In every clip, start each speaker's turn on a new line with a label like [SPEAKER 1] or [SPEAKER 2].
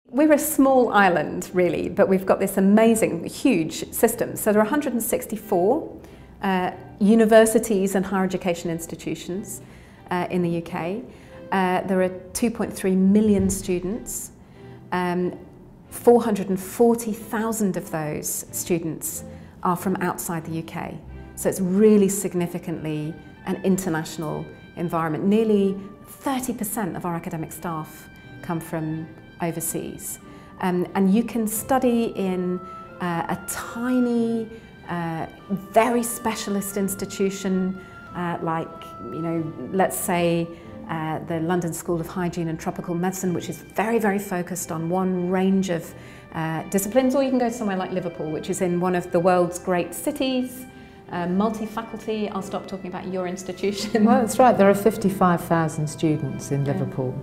[SPEAKER 1] We're a small island, really, but we've got this amazing, huge system. So there are 164 universities and higher education institutions in the UK. There are 2.3 million students. 440,000 of those students are from outside the UK. So it's really significantly an international environment. Nearly 30% of our academic staff come from overseas. And you can study in a tiny, very specialist institution like, let's say the London School of Hygiene and Tropical Medicine, which is very, very focused on one range of disciplines, or you can go somewhere like Liverpool, which is in one of the world's great cities, multi-faculty. I'll stop talking about your institution.
[SPEAKER 2] Well, that's right. There are 55,000 students in Liverpool,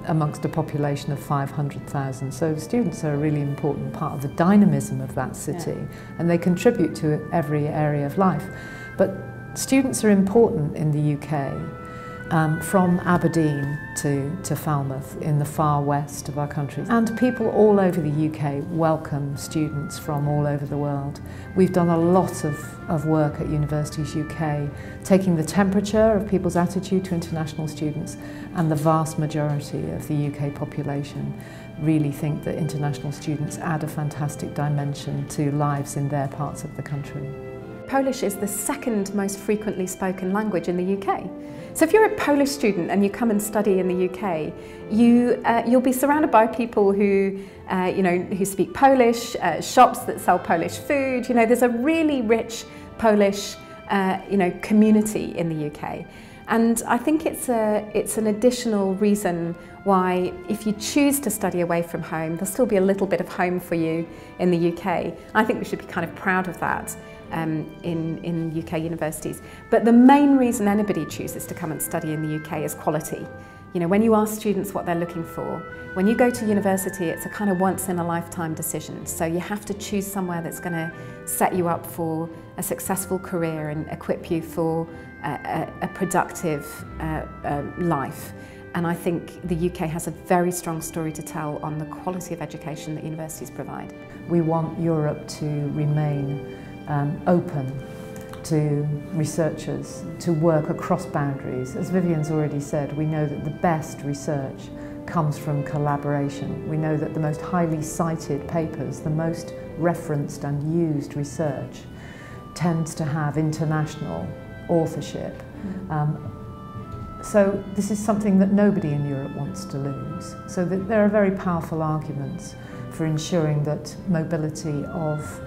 [SPEAKER 2] amongst a population of 500,000. So students are a really important part of the dynamism of that city, and they contribute to every area of life. But students are important in the UK. From Aberdeen to Falmouth in the far west of our country. And people all over the UK welcome students from all over the world. We've done a lot of work at Universities UK, taking the temperature of people's attitude to international students, and the vast majority of the UK population really think that international students add a fantastic dimension to lives in their parts of the country.
[SPEAKER 1] Polish is the second most frequently spoken language in the UK. So if you're a Polish student and you come and study in the UK, you'll be surrounded by people who, who speak Polish, shops that sell Polish food. There's a really rich Polish, community in the UK. And I think it's an additional reason why, if you choose to study away from home, there'll still be a little bit of home for you in the UK. I think we should be kind of proud of that in UK universities. But the main reason anybody chooses to come and study in the UK is quality. When you ask students what they're looking for, when you go to university, it's a kind of once-in-a-lifetime decision. So you have to choose somewhere that's going to set you up for a successful career and equip you for a productive life. And I think the UK has a very strong story to tell on the quality of education that universities provide.
[SPEAKER 2] We want Europe to remain open to researchers to work across boundaries. As Vivienne's already said, we know that the best research comes from collaboration. We know that the most highly cited papers, the most referenced and used research, tends to have international authorship. So this is something that nobody in Europe wants to lose. So that there are very powerful arguments for ensuring that mobility of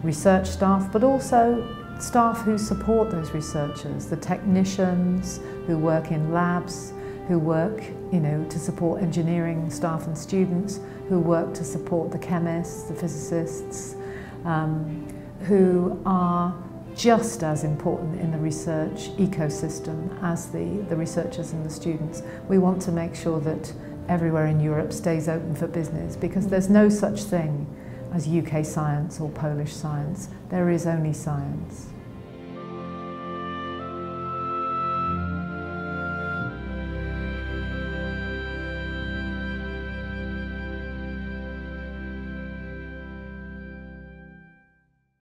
[SPEAKER 2] research staff, but also staff who support those researchers, the technicians who work in labs, who work, to support engineering staff and students, who work to support the chemists, the physicists, who are just as important in the research ecosystem as the researchers and the students. We want to make sure that everywhere in Europe stays open for business, because there's no such thing as UK science or Polish science. There is only science.